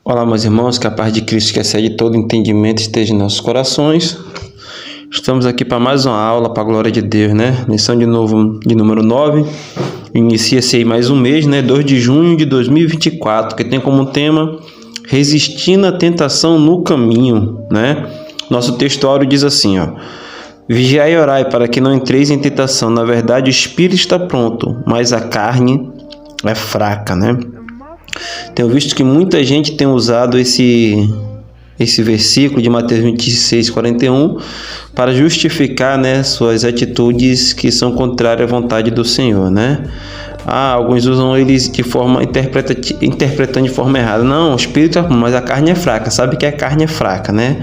Olá, meus irmãos, que a paz de Cristo, que excede todo entendimento, esteja em nossos corações. Estamos aqui para mais uma aula, para a glória de Deus, né? Lição de número 9. Inicia-se aí mais um mês, né? 2 de junho de 2024, que tem como tema Resistindo à Tentação no Caminho, né? Nosso textuário diz assim, ó: Vigiai e orai para que não entreis em tentação. Na verdade, o espírito está pronto, mas a carne é fraca, né? Tenho visto que muita gente tem usado esse versículo de Mateus 26:41 para justificar, né, suas atitudes que são contrárias à vontade do Senhor, né? Alguns usam eles de forma interpretando de forma errada. Não, o espírito, mas a carne é fraca. Sabe que a carne é fraca, né?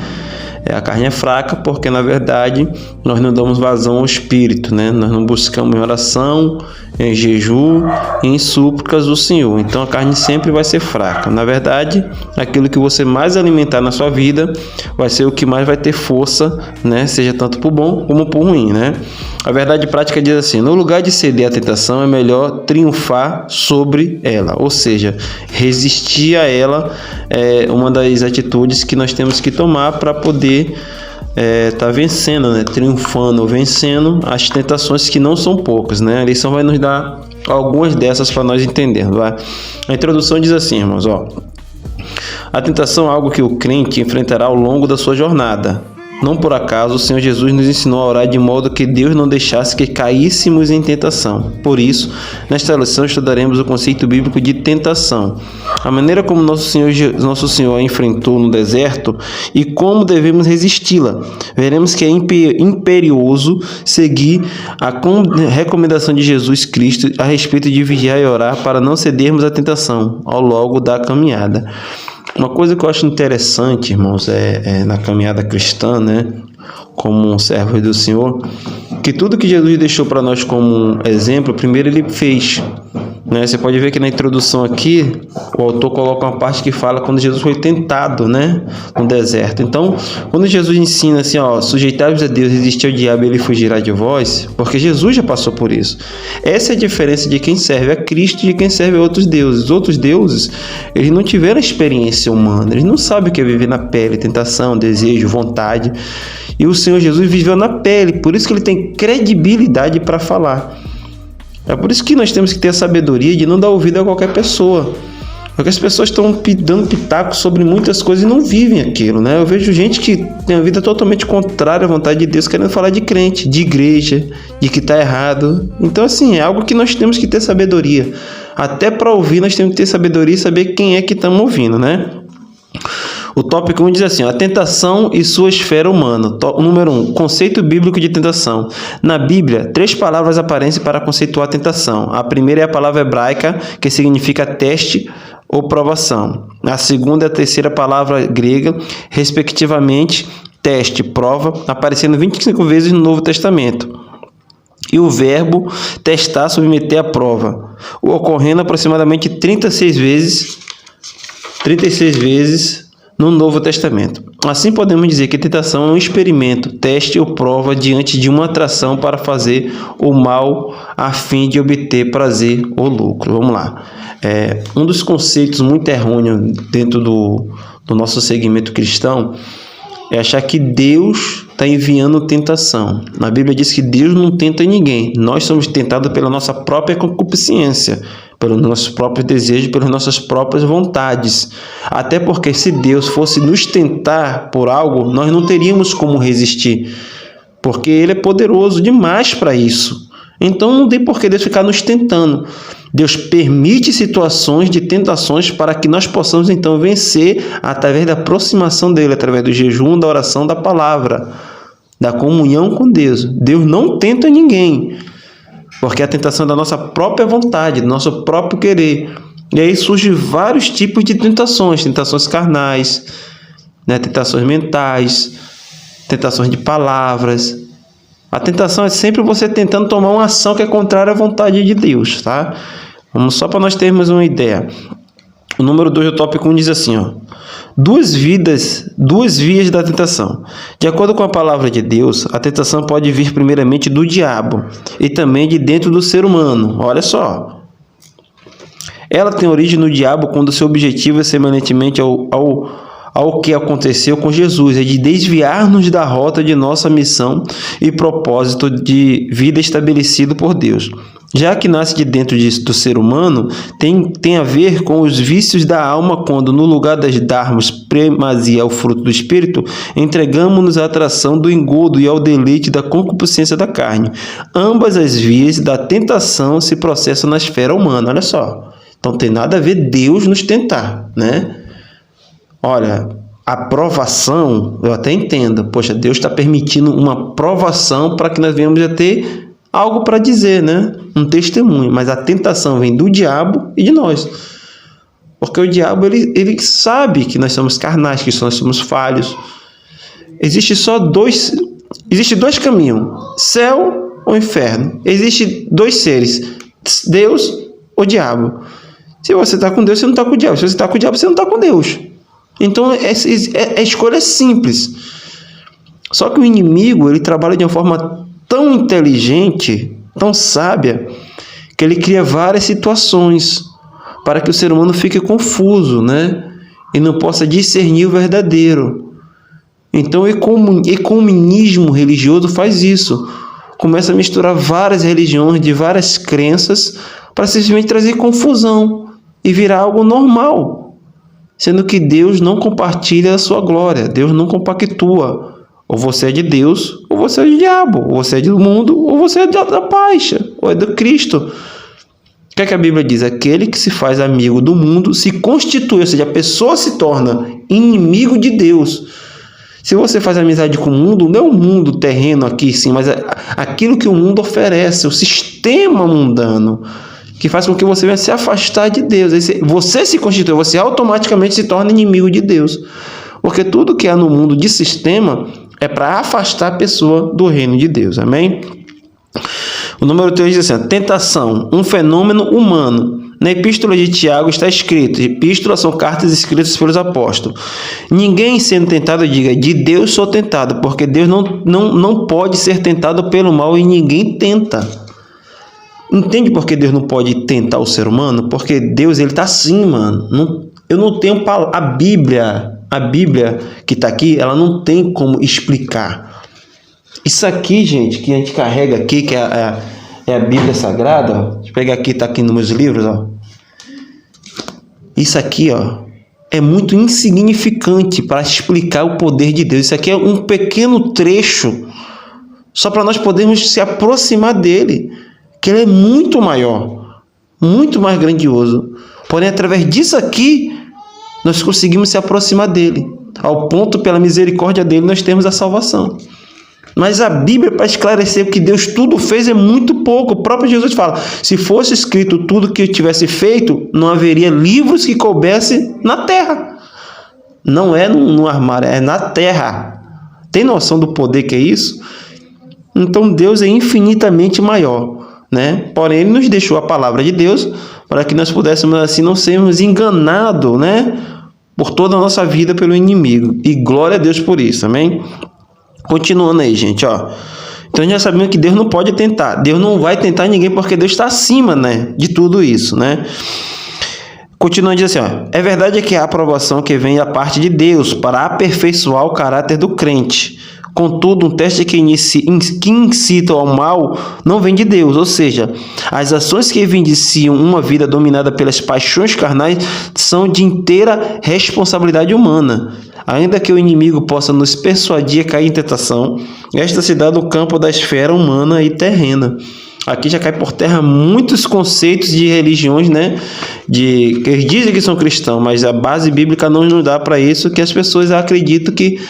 A carne é fraca porque, na verdade, nós não damos vazão ao Espírito, né? Nós não buscamos em oração, em jejum, em súplicas do Senhor. Então, a carne sempre vai ser fraca. Na verdade, aquilo que você mais alimentar na sua vida vai ser o que mais vai ter força, né? Seja tanto por bom como por ruim, né? A verdade prática diz assim: no lugar de ceder à tentação, é melhor triunfar sobre ela. Ou seja, resistir a ela é uma das atitudes que nós temos que tomar para poder tá vencendo, né? Triunfando, vencendo as tentações, que não são poucas, né? A lição vai nos dar algumas dessas para nós entendermos, vai? A introdução diz assim, irmãos, ó: a tentação é algo que o crente enfrentará ao longo da sua jornada. Não por acaso o Senhor Jesus nos ensinou a orar de modo que Deus não deixasse que caíssemos em tentação. Por isso, nesta lição estudaremos o conceito bíblico de tentação, a maneira como nosso Senhor a enfrentou no deserto e como devemos resisti-la. Veremos que é imperioso seguir a recomendação de Jesus Cristo a respeito de vigiar e orar para não cedermos à tentação ao longo da caminhada. Uma coisa que eu acho interessante, irmãos, na caminhada cristã, né, como servos do Senhor, que tudo que Jesus deixou para nós como exemplo, primeiro ele fez, né? Você pode ver que na introdução aqui, o autor coloca uma parte que fala quando Jesus foi tentado, né, no deserto. Então, quando Jesus ensina assim, ó, sujeitai-vos a Deus, resistir ao diabo e ele fugirá de vós, porque Jesus já passou por isso. Essa é a diferença de quem serve a Cristo e de quem serve a outros deuses. Os outros deuses, eles não tiveram experiência humana, eles não sabem o que é viver na pele, tentação, desejo, vontade. E o Senhor Jesus viveu na pele, por isso que ele tem credibilidade para falar. É por isso que nós temos que ter a sabedoria de não dar ouvido a qualquer pessoa. Porque as pessoas estão dando pitaco sobre muitas coisas e não vivem aquilo, né? Eu vejo gente que tem a vida totalmente contrária à vontade de Deus, querendo falar de crente, de igreja, de que está errado. Então, assim, é algo que nós temos que ter sabedoria. Até para ouvir, nós temos que ter sabedoria e saber quem é que estamos ouvindo, né? O tópico 1 diz assim: a tentação e sua esfera humana. Número 1, conceito bíblico de tentação. Na Bíblia, 3 palavras aparecem para conceituar a tentação. A primeira é a palavra hebraica, que significa teste ou provação. A segunda é a terceira palavra grega, respectivamente, teste, prova, aparecendo 25 vezes no Novo Testamento. E o verbo testar, submeter à prova, ocorrendo aproximadamente 36 vezes no Novo Testamento. Assim podemos dizer que a tentação é um experimento, teste ou prova diante de uma atração para fazer o mal a fim de obter prazer ou lucro. Vamos lá. Um dos conceitos muito errôneos dentro do nosso segmento cristão é achar que Deus está enviando tentação. Na Bíblia diz que Deus não tenta ninguém. Nós somos tentados pela nossa própria concupiscência, pelos nossos próprios desejos, pelas nossas próprias vontades. Até porque se Deus fosse nos tentar por algo, nós não teríamos como resistir, porque Ele é poderoso demais para isso. Então não tem por que Deus ficar nos tentando. Deus permite situações de tentações para que nós possamos então vencer através da aproximação dele, através do jejum, da oração, da palavra, da comunhão com Deus. Deus não tenta ninguém, porque a tentação é da nossa própria vontade, do nosso próprio querer. E aí surgem vários tipos de tentações: tentações carnais, né? Tentações mentais, tentações de palavras. A tentação é sempre você tentando tomar uma ação que é contrária à vontade de Deus, tá? Vamos só para nós termos uma ideia. O número 2 do tópico 1 diz assim, ó: duas vias da tentação. De acordo com a palavra de Deus, a tentação pode vir primeiramente do diabo e também de dentro do ser humano. Olha só. Ela tem origem no diabo quando seu objetivo é semelhantemente ao que aconteceu com Jesus, é de desviar-nos da rota de nossa missão e propósito de vida estabelecido por Deus. Já que nasce de dentro do ser humano, tem a ver com os vícios da alma, quando, no lugar de darmos primazia ao fruto do Espírito, entregamos-nos à atração do engodo e ao deleite da concupiscência da carne. Ambas as vias da tentação se processam na esfera humana. Olha só, então tem nada a ver Deus nos tentar, né? Olha, a provação, eu até entendo, poxa, Deus está permitindo uma provação para que nós venhamos a ter algo para dizer, né? Um testemunho, mas a tentação vem do diabo e de nós. Porque o diabo, ele sabe que nós somos carnais, que nós somos falhos. Existe dois caminhos, céu ou inferno. Existem dois seres, Deus ou diabo. Se você está com Deus, você não está com o diabo. Se você está com o diabo, você não está com Deus. Então, a escolha é simples. Só que o inimigo, ele trabalha de uma forma tão inteligente, tão sábia, que ele cria várias situações para que o ser humano fique confuso, né? E não possa discernir o verdadeiro. Então, o ecumenismo religioso faz isso. Começa a misturar várias religiões de várias crenças para simplesmente trazer confusão e virar algo normal. Sendo que Deus não compartilha a sua glória, Deus não compactua. Ou você é de Deus, ou você é do diabo, ou você é do mundo, ou você é da paz, ou é do Cristo. O que é que a Bíblia diz? Aquele que se faz amigo do mundo se constitui, ou seja, a pessoa se torna inimigo de Deus. Se você faz amizade com o mundo, não é o mundo terreno aqui, sim, mas é aquilo que o mundo oferece, o sistema mundano, que faz com que você venha se afastar de Deus. Você se constitui, você automaticamente se torna inimigo de Deus. Porque tudo que há no mundo de sistema é para afastar a pessoa do reino de Deus. Amém? O número 3 diz assim: tentação, um fenômeno humano. Na epístola de Tiago está escrito, epístolas são cartas escritas pelos apóstolos. Ninguém sendo tentado diga, de Deus sou tentado, porque Deus não pode ser tentado pelo mal e ninguém tenta. Entende por que Deus não pode tentar o ser humano? Porque Deus, ele está assim, mano. Eu não tenho a Bíblia que está aqui, ela não tem como explicar. Isso aqui, gente, que a gente carrega aqui, que é a Bíblia Sagrada, ó. Deixa eu pegar aqui, está aqui nos meus livros, ó. Isso aqui, ó, é muito insignificante para explicar o poder de Deus. Isso aqui é um pequeno trecho, só para nós podermos se aproximar dele, que ele é muito maior, muito mais grandioso. Porém, através disso aqui, nós conseguimos se aproximar dele, ao ponto, pela misericórdia dele, nós temos a salvação. Mas a Bíblia, para esclarecer o que Deus tudo fez, é muito pouco. O próprio Jesus fala, se fosse escrito tudo que eu tivesse feito, não haveria livros que coubessem na terra. Não é no armário, é na terra. Tem noção do poder que é isso? Então Deus é infinitamente maior, né? Porém, Ele nos deixou a palavra de Deus para que nós pudéssemos assim não sermos enganados, né? Por toda a nossa vida pelo inimigo. E glória a Deus por isso, amém? Continuando aí, gente, ó. Então já sabemos que Deus não pode tentar. Deus não vai tentar ninguém porque Deus está acima, né, de tudo isso, né? Continuando, diz assim, ó. É verdade que a aprovação que vem da parte de Deus para aperfeiçoar o caráter do crente. Contudo, um teste que incita ao mal não vem de Deus, ou seja, as ações que evidenciam uma vida dominada pelas paixões carnais são de inteira responsabilidade humana. Ainda que o inimigo possa nos persuadir a cair em tentação, esta se dá no campo da esfera humana e terrena. Aqui já cai por terra muitos conceitos de religiões, né? Que eles dizem que são cristãos, mas a base bíblica não nos dá para isso, que as pessoas acreditam que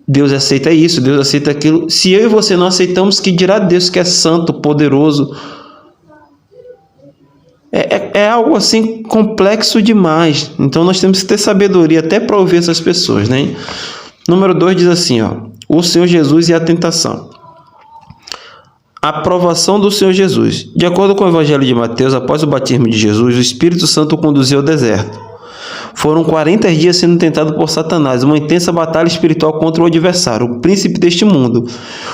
Deus aceita isso, Deus aceita aquilo. Se eu e você não aceitamos, que dirá Deus que é santo, poderoso? É algo assim complexo demais. Então nós temos que ter sabedoria até para ouvir essas pessoas, né? Número 2 diz assim, ó. O Senhor Jesus e a tentação. A aprovação do Senhor Jesus. De acordo com o Evangelho de Mateus, após o batismo de Jesus, o Espírito Santo o conduziu ao deserto. Foram 40 dias sendo tentado por Satanás, uma intensa batalha espiritual contra o adversário, o príncipe deste mundo.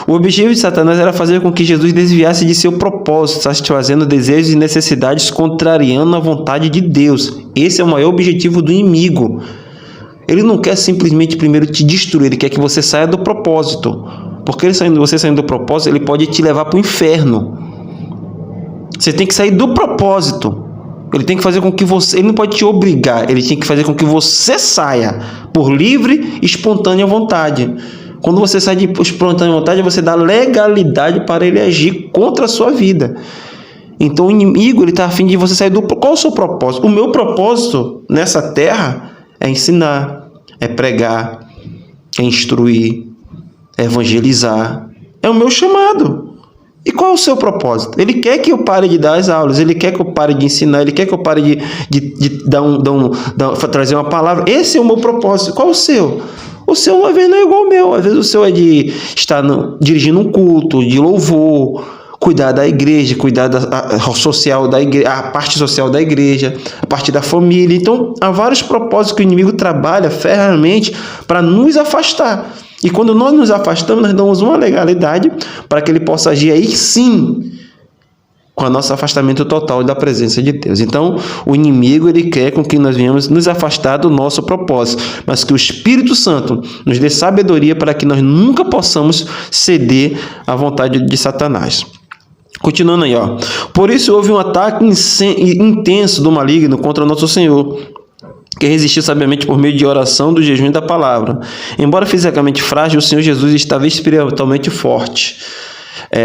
O objetivo de Satanás era fazer com que Jesus desviasse de seu propósito, satisfazendo desejos e necessidades, contrariando a vontade de Deus. Esse é o maior objetivo do inimigo. Ele não quer simplesmente primeiro te destruir, ele quer que você saia do propósito. Porque você saindo do propósito, ele pode te levar para o inferno. Você tem que sair do propósito. Ele tem que fazer com que você... Ele não pode te obrigar. Ele tem que fazer com que você saia por livre e espontânea vontade. Quando você sai de espontânea vontade, você dá legalidade para ele agir contra a sua vida. Então o inimigo está a fim de você sair do... Qual é o seu propósito? O meu propósito nessa terra é ensinar, é pregar, é instruir, é evangelizar. É o meu chamado. E qual é o seu propósito? Ele quer que eu pare de dar as aulas, ele quer que eu pare de ensinar, ele quer que eu pare de trazer uma palavra. Esse é o meu propósito. Qual é o seu? O seu, às vezes, não é igual ao meu. Às vezes o seu é de estar dirigindo um culto, de louvor, cuidar da igreja, cuidar da social da igreja, a parte social da igreja, a parte da família. Então, há vários propósitos que o inimigo trabalha ferrenhamente para nos afastar. E quando nós nos afastamos, nós damos uma legalidade para que ele possa agir aí sim, com o nosso afastamento total da presença de Deus. Então, o inimigo, ele quer com que nós venhamos nos afastar do nosso propósito, mas que o Espírito Santo nos dê sabedoria para que nós nunca possamos ceder à vontade de Satanás. Continuando aí, ó. Por isso houve um ataque intenso do maligno contra o nosso Senhor, que resistiu sabiamente por meio de oração, do jejum e da palavra. Embora fisicamente frágil, o Senhor Jesus estava espiritualmente forte.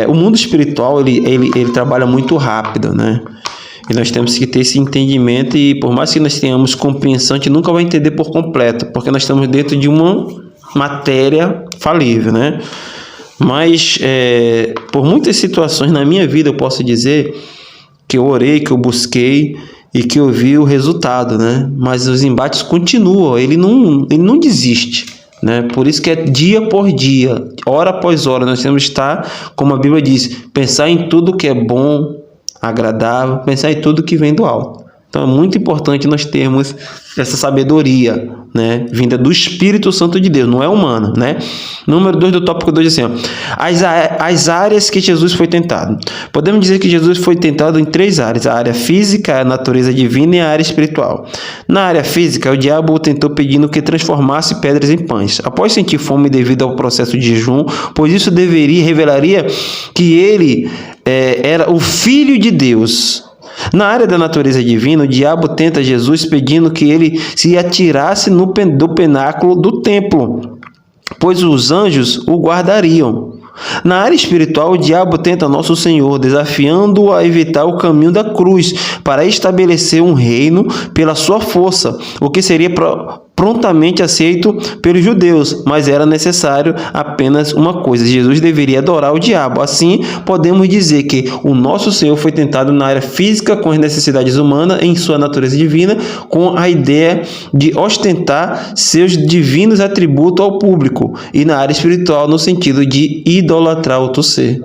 O mundo espiritual, ele trabalha muito rápido, né? E nós temos que ter esse entendimento, e por mais que nós tenhamos compreensão, a gente nunca vai entender por completo, porque nós estamos dentro de uma matéria falível, né? Mas, por muitas situações na minha vida, eu posso dizer que eu orei, que eu busquei, e que eu vi o resultado, né? Mas os embates continuam, ele não desiste, né? Por isso que é dia por dia, hora após hora, nós temos que estar, como a Bíblia diz, pensar em tudo que é bom, agradável, pensar em tudo que vem do alto. Então é muito importante nós termos essa sabedoria, né, vinda do Espírito Santo de Deus, não é humana, né? Número 2 do tópico 2 diz assim, ó, as áreas que Jesus foi tentado. Podemos dizer que Jesus foi tentado em 3 áreas: a área física, a natureza divina e a área espiritual. Na área física, o diabo o tentou pedindo que transformasse pedras em pães. Após sentir fome devido ao processo de jejum, pois isso revelaria que ele era o Filho de Deus. Na área da natureza divina, o diabo tenta Jesus pedindo que ele se atirasse do pináculo do templo, pois os anjos o guardariam. Na área espiritual, o diabo tenta nosso Senhor, desafiando-o a evitar o caminho da cruz, para estabelecer um reino pela sua força, o que seria prontamente aceito pelos judeus, mas era necessário apenas uma coisa: Jesus deveria adorar o diabo. Assim, podemos dizer que o nosso Senhor foi tentado na área física, com as necessidades humanas, em sua natureza divina, com a ideia de ostentar seus divinos atributos ao público, e na área espiritual, no sentido de idolatrar outro ser.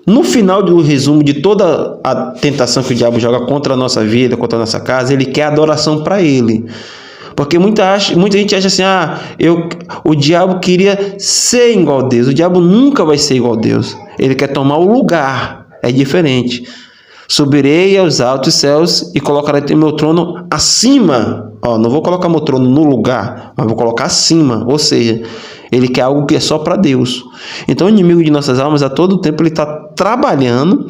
No final do resumo de toda a tentação que o diabo joga contra a nossa vida, contra a nossa casa, ele quer adoração para ele. Porque muita gente acha assim, o diabo queria ser igual a Deus. O diabo nunca vai ser igual a Deus. Ele quer tomar o lugar. É diferente. Subirei aos altos céus e colocarei meu trono acima. Não vou colocar meu trono no lugar, mas vou colocar acima. Ou seja, ele quer algo que é só para Deus. Então o inimigo de nossas almas, a todo tempo, ele está trabalhando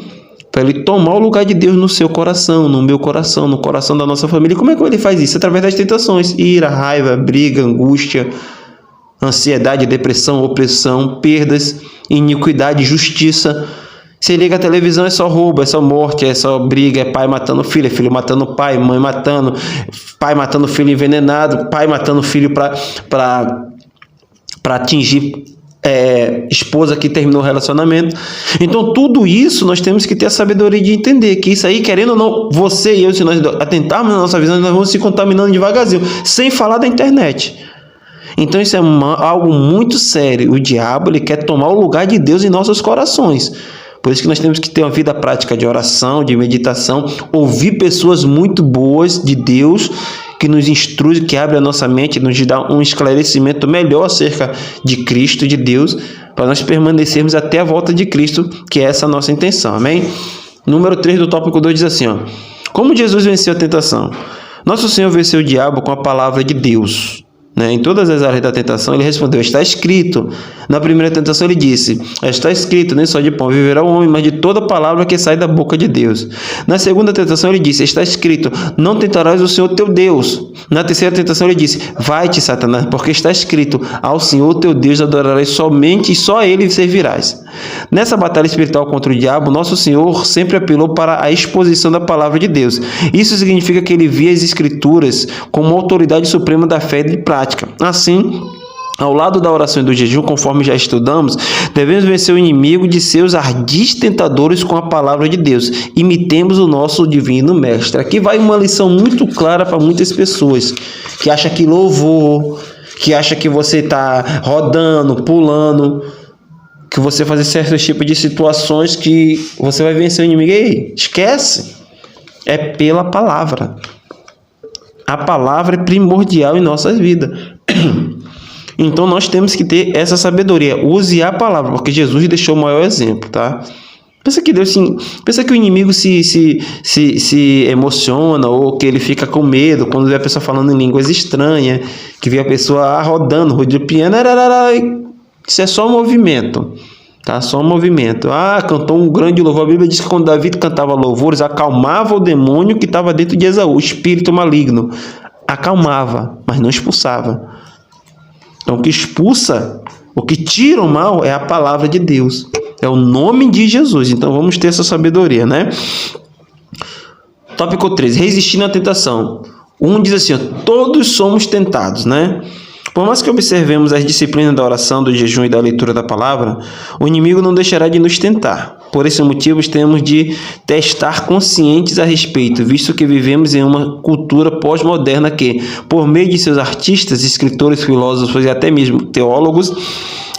para ele tomar o lugar de Deus no seu coração, no meu coração, no coração da nossa família. E como é que ele faz isso? Através das tentações: ira, raiva, briga, angústia, ansiedade, depressão, opressão, perdas, iniquidade, justiça. Você liga a televisão, é só roubo, é só morte, é só briga, é pai matando filho, é filho matando pai, mãe matando, pai matando filho envenenado, pai matando filho para atingir esposa que terminou o relacionamento. Então tudo isso nós temos que ter a sabedoria de entender que isso aí, querendo ou não, você e eu, se nós atentarmos na nossa visão, nós vamos se contaminando devagarzinho, sem falar da internet. Então isso é algo muito sério. O diabo, ele quer tomar o lugar de Deus em nossos corações. Por isso que nós temos que ter uma vida prática de oração, de meditação, ouvir pessoas muito boas de Deus, que nos instrui, que abre a nossa mente, nos dá um esclarecimento melhor acerca de Cristo, de Deus, para nós permanecermos até a volta de Cristo, que é essa a nossa intenção, amém? Número 3 do tópico 2 diz assim, ó: como Jesus venceu a tentação? Nosso Senhor venceu o diabo com a palavra de Deus. Em todas as áreas da tentação, ele respondeu: está escrito. Na primeira tentação, ele disse: está escrito, nem só de pão viverá o homem, mas de toda palavra que sai da boca de Deus. Na segunda tentação, ele disse: está escrito, não tentarás o Senhor teu Deus. Na terceira tentação, ele disse: vai-te, Satanás, porque está escrito, ao Senhor teu Deus adorarás somente e só a ele servirás. Nessa batalha espiritual contra o diabo, nosso Senhor sempre apelou para a exposição da palavra de Deus. Isso significa que ele via as Escrituras como autoridade suprema da fé e de prática. Assim, ao lado da oração e do jejum, conforme já estudamos, devemos vencer o inimigo de seus ardis tentadores com a palavra de Deus. Imitemos o nosso divino mestre. Aqui vai uma lição muito clara para muitas pessoas que acham que louvor, que acham que você está rodando, pulando, que você fazer certos tipos de situações que você vai vencer o inimigo. Ei, esquece. É pela palavra. A palavra é primordial em nossas vidas. Então nós temos que ter essa sabedoria. Use a palavra, porque Jesus deixou o maior exemplo, tá? Pensa que Deus, pensa que o inimigo se emociona ou que ele fica com medo quando vê a pessoa falando em línguas estranhas, que vê a pessoa rodando, rodopiando. Isso é só movimento. Tá? Só um movimento. Cantou um grande louvor. A Bíblia diz que quando Davi cantava louvores, acalmava o demônio que estava dentro de Esaú, o espírito maligno. Acalmava, mas não expulsava. Então o que expulsa, o que tira o mal é a palavra de Deus. É o nome de Jesus. Então vamos ter essa sabedoria, né? Tópico 13. Resistindo à tentação. Diz assim, todos somos tentados, né? Por mais que observemos as disciplinas da oração, do jejum e da leitura da palavra, o inimigo não deixará de nos tentar. Por esse motivo, temos de estar conscientes a respeito, visto que vivemos em uma cultura pós-moderna que, por meio de seus artistas, escritores, filósofos e até mesmo teólogos,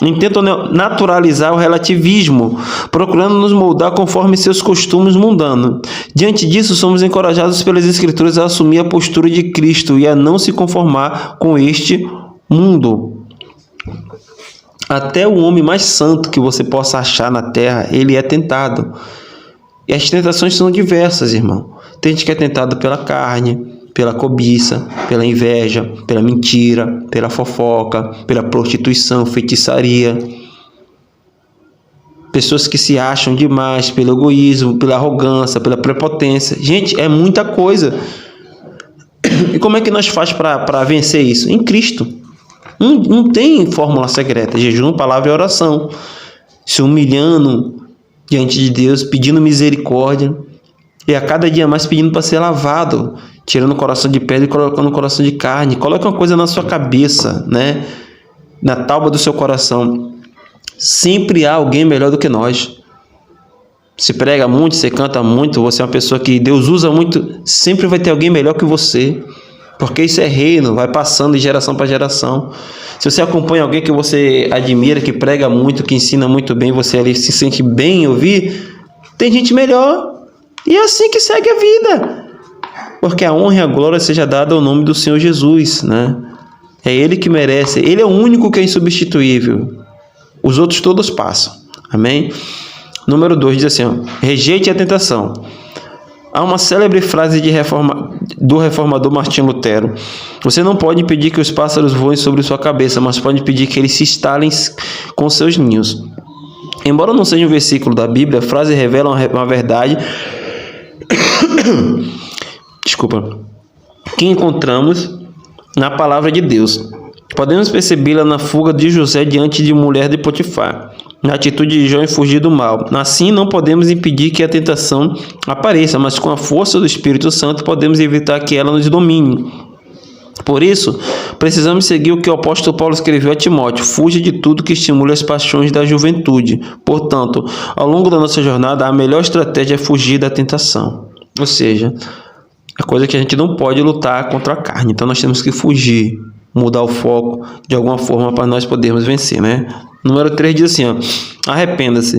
intentam naturalizar o relativismo, procurando nos moldar conforme seus costumes mundanos. Diante disso, somos encorajados pelas Escrituras a assumir a postura de Cristo e a não se conformar com este mundo. Até o homem mais santo que você possa achar na terra, ele é tentado. E as tentações são diversas, irmão. Tem gente que é tentado pela carne, pela cobiça, pela inveja, pela mentira, pela fofoca, pela prostituição, feitiçaria. Pessoas que se acham demais pelo egoísmo, pela arrogância, pela prepotência. Gente, é muita coisa. E como é que nós faz para vencer isso? Em Cristo. Não tem fórmula secreta. Jejum, palavra e oração. Se humilhando diante de Deus, pedindo misericórdia. E a cada dia mais pedindo para ser lavado. Tirando o coração de pedra e colocando o coração de carne. Coloque uma coisa na sua cabeça, né? Na tábua do seu coração. Sempre há alguém melhor do que nós. Você prega muito, você canta muito, você é uma pessoa que Deus usa muito. Sempre vai ter alguém melhor que você. Porque isso é reino, vai passando de geração para geração. Se você acompanha alguém que você admira, que prega muito, que ensina muito bem, você ali se sente bem em ouvir, tem gente melhor. E é assim que segue a vida. Porque a honra e a glória seja dada ao nome do Senhor Jesus, né? É Ele que merece. Ele é o único que é insubstituível. Os outros todos passam. Amém? Número 2 diz assim, rejeite a tentação. Há uma célebre frase do reformador Martinho Lutero. Você não pode impedir que os pássaros voem sobre sua cabeça, mas pode impedir que eles se instalem com seus ninhos. Embora não seja um versículo da Bíblia, a frase revela uma verdade que encontramos na palavra de Deus. Podemos percebê-la na fuga de José diante de mulher de Potifar, na atitude de Jó em fugir do mal. Assim, não podemos impedir que a tentação apareça, mas com a força do Espírito Santo podemos evitar que ela nos domine. Por isso, precisamos seguir o que o apóstolo Paulo escreveu a Timóteo: fuja de tudo que estimule as paixões da juventude. Portanto, ao longo da nossa jornada, a melhor estratégia é fugir da tentação. Ou seja, é coisa que a gente não pode lutar contra a carne. Então nós temos que fugir, mudar o foco de alguma forma para nós podermos vencer, né? Número 3 diz assim, arrependa-se.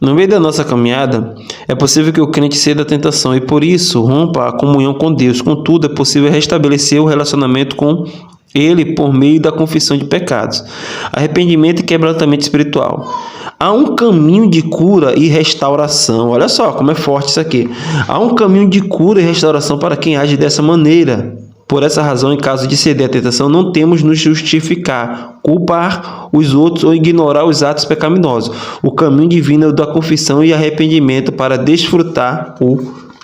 No meio da nossa caminhada, é possível que o crente ceda à tentação e, por isso, rompa a comunhão com Deus. Contudo, é possível restabelecer o relacionamento com Ele por meio da confissão de pecados, arrependimento e quebrantamento espiritual. Há um caminho de cura e restauração. Olha só como é forte isso aqui. Há um caminho de cura e restauração para quem age dessa maneira. Por essa razão, em caso de ceder à tentação, não temos nos justificar, culpar os outros ou ignorar os atos pecaminosos. O caminho divino é o da confissão e arrependimento para desfrutar o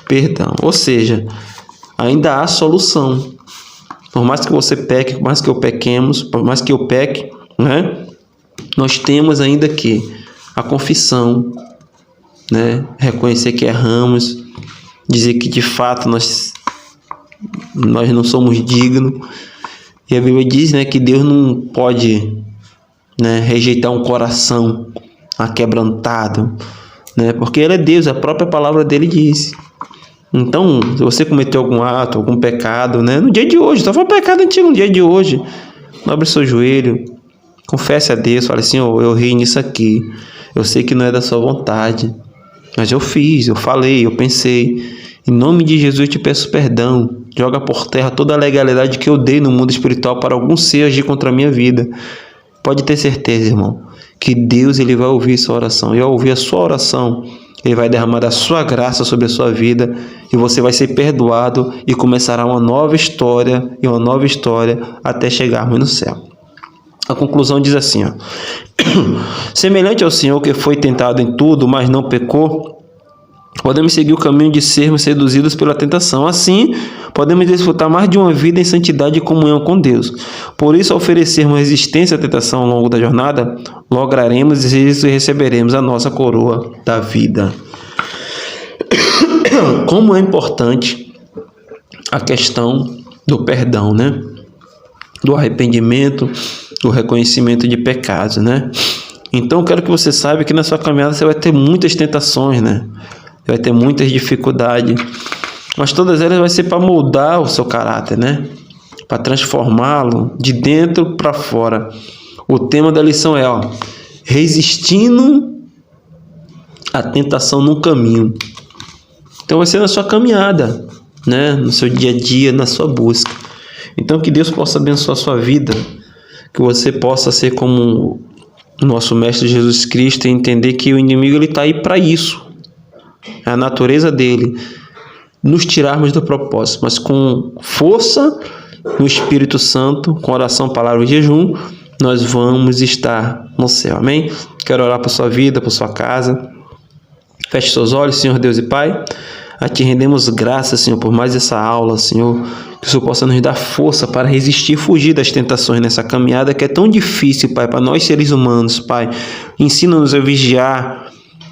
perdão. Ou seja, ainda há solução. Por mais que você peque, por mais que eu pequemos, por mais que eu peque, né? Nós temos ainda que a confissão, né? Reconhecer que erramos, dizer que de fato nós não somos dignos. E a Bíblia diz, né, que Deus não pode, né, rejeitar um coração aquebrantado, né, porque Ele é Deus, a própria palavra dele diz. Então, se você cometeu algum ato, algum pecado, né, no dia de hoje, só foi um pecado antigo no dia de hoje, dobre seu joelho, confesse a Deus, fale assim: eu errei nisso aqui, eu sei que não é da sua vontade, mas eu fiz, eu falei, eu pensei. Em nome de Jesus eu te peço perdão. Joga por terra toda a legalidade que eu dei no mundo espiritual para algum ser agir contra a minha vida. Pode ter certeza, irmão, que Deus ele vai ouvir sua oração. E ao ouvir a sua oração, Ele vai derramar a sua graça sobre a sua vida e você vai ser perdoado e começará uma nova história e uma nova história até chegarmos no céu. A conclusão diz assim, ó: semelhante ao Senhor que foi tentado em tudo, mas não pecou, podemos seguir o caminho de sermos seduzidos pela tentação. Assim, podemos desfrutar mais de uma vida em santidade e comunhão com Deus. Por isso, ao oferecermos resistência à tentação ao longo da jornada, lograremos isso e receberemos a nossa coroa da vida. Como é importante a questão do perdão, né? Do arrependimento, do reconhecimento de pecados, né? Então, quero que você saiba que na sua caminhada você vai ter muitas tentações, né? Vai ter muitas dificuldades, mas todas elas vai ser para moldar o seu caráter, né? Para transformá-lo de dentro para fora. O tema da lição é, ó, resistindo à tentação no caminho. Então vai ser na sua caminhada, né? No seu dia a dia, na sua busca. Então que Deus possa abençoar a sua vida, que você possa ser como o nosso Mestre Jesus Cristo e entender que o inimigo ele está aí para isso. É a natureza dele nos tirarmos do propósito, mas com força no Espírito Santo, com oração, palavra e jejum, nós vamos estar no céu. Amém? Quero orar por sua vida, por sua casa. Feche seus olhos, Senhor Deus e Pai. A Ti rendemos graças, Senhor, por mais essa aula, Senhor. Que o Senhor possa nos dar força para resistir e fugir das tentações nessa caminhada que é tão difícil, Pai, para nós seres humanos, Pai. Ensina-nos a vigiar,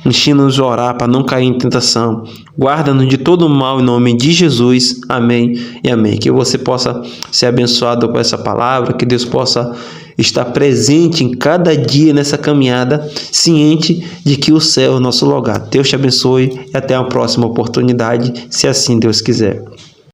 ensina-nos a orar para não cair em tentação. Guarda-nos de todo o mal em nome de Jesus. Amém e amém. Que você possa ser abençoado com essa palavra, que Deus possa estar presente em cada dia nessa caminhada, ciente de que o céu é o nosso lugar. Deus te abençoe e até a próxima oportunidade, se assim Deus quiser.